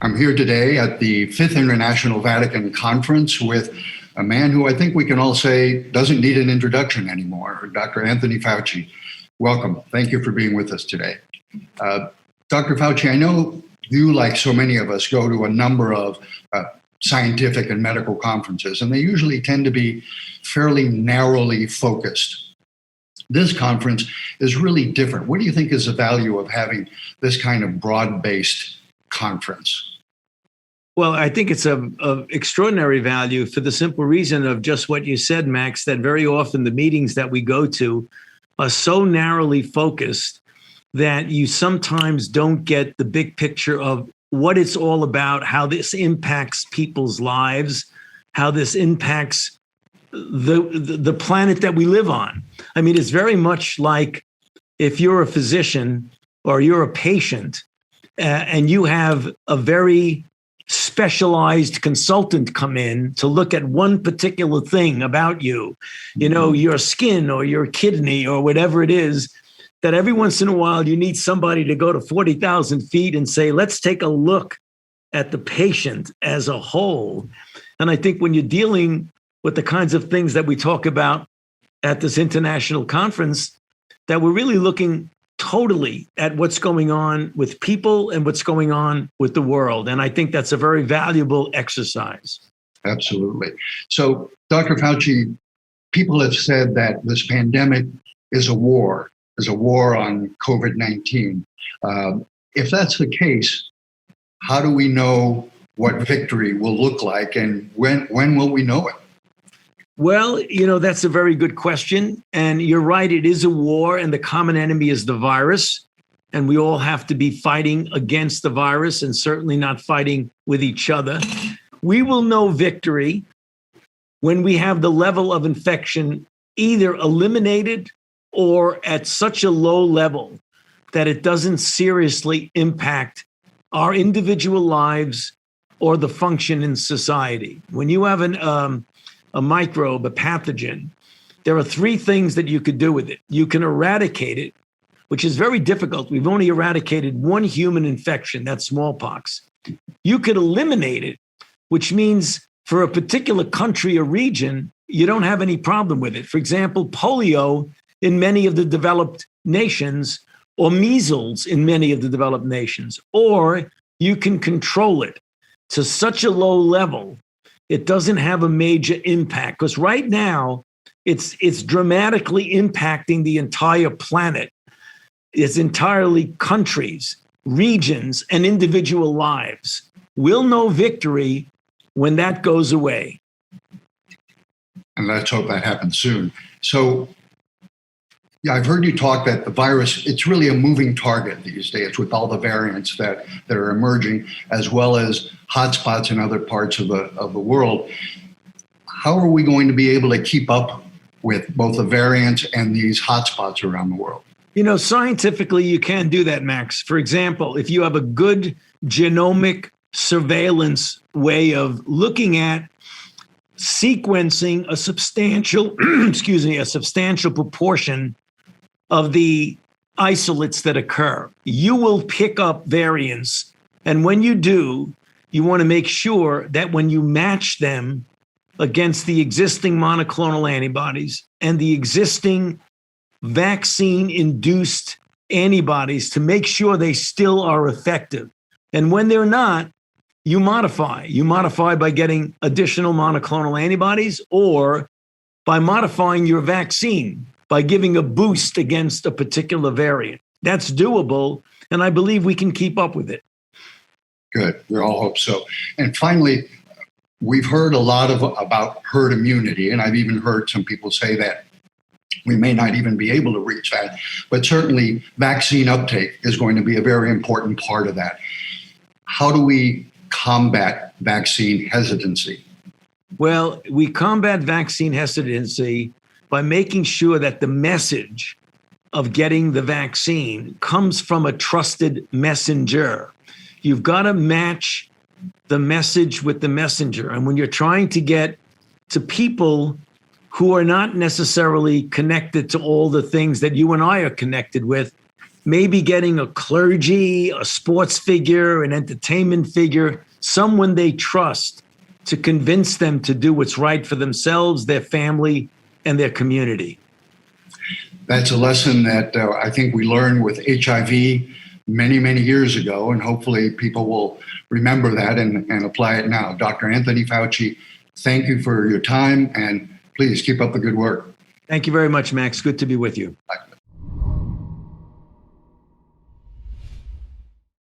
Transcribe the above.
I'm here today at the Fifth International Vatican Conference with a man who I think we can all say doesn't need an introduction anymore, Dr. Anthony Fauci. Welcome. Thank you for being with us today. Dr. Fauci, I know you, like so many of us, go to a number of scientific and medical conferences, and they usually tend to be fairly narrowly focused. This conference is really different. What do you think is the value of having this kind of broad-based conference? Well, I think it's of extraordinary value for the simple reason of just what you said, Max, that very often the meetings that we go to are so narrowly focused that you sometimes don't get the big picture of what it's all about, how this impacts people's lives, how this impacts the planet that we live on. I mean, it's very much like if you're a physician or you're a patient and you have a very specialized consultant come in to look at one particular thing about you, your skin or your kidney or whatever it is, that every once in a while you need somebody to go to 40,000 feet and say, let's take a look at the patient as a whole. And I think when you're dealing with the kinds of things that we talk about at this international conference, that we're really looking totally at what's going on with people and what's going on with the world. And I think that's a very valuable exercise. Absolutely. So, Dr. Fauci, people have said that this pandemic is a war on COVID-19. If that's the case, how do we know what victory will look like, and when will we know it? Well, that's a very good question. And you're right, it is a war, and the common enemy is the virus. And we all have to be fighting against the virus and certainly not fighting with each other. We will know victory when we have the level of infection either eliminated or at such a low level that it doesn't seriously impact our individual lives or the function in society. When you have a microbe, a pathogen, there are three things that you could do with it. You can eradicate it, which is very difficult. We've only eradicated one human infection, that's smallpox. You could eliminate it, which means for a particular country or region, you don't have any problem with it. For example, polio in many of the developed nations, or measles in many of the developed nations, or you can control it to such a low level it doesn't have a major impact, because right now it's dramatically impacting the entire planet. It's entirely countries, regions, and individual lives. We'll know victory when that goes away. And let's hope that happens soon. So, I've heard you talk that the virus, it's really a moving target these days with all the variants that are emerging, as well as hotspots in other parts of the world. How are we going to be able to keep up with both the variants and these hotspots around the world? Scientifically, you can do that, Max. For example, if you have a good genomic surveillance way of looking at sequencing a substantial, a substantial proportion of the isolates that occur, you will pick up variants. And when you do, you want to make sure that when you match them against the existing monoclonal antibodies and the existing vaccine-induced antibodies, to make sure they still are effective. And when they're not, you modify. You modify by getting additional monoclonal antibodies or by modifying your vaccine, by giving a boost against a particular variant. That's doable, and I believe we can keep up with it. Good. We all hope so. And finally, we've heard a lot about herd immunity, and I've even heard some people say that we may not even be able to reach that. But certainly, vaccine uptake is going to be a very important part of that. How do we combat vaccine hesitancy? Well, we combat vaccine hesitancy by making sure that the message of getting the vaccine comes from a trusted messenger. You've got to match the message with the messenger. And when you're trying to get to people who are not necessarily connected to all the things that you and I are connected with, maybe getting a clergy, a sports figure, an entertainment figure, someone they trust to convince them to do what's right for themselves, their family, and their community. That's a lesson that I think we learned with HIV many, many years ago, and hopefully people will remember that and apply it now. Dr. Anthony Fauci, thank you for your time, and please keep up the good work. Thank you very much, Max. Good to be with you. Bye.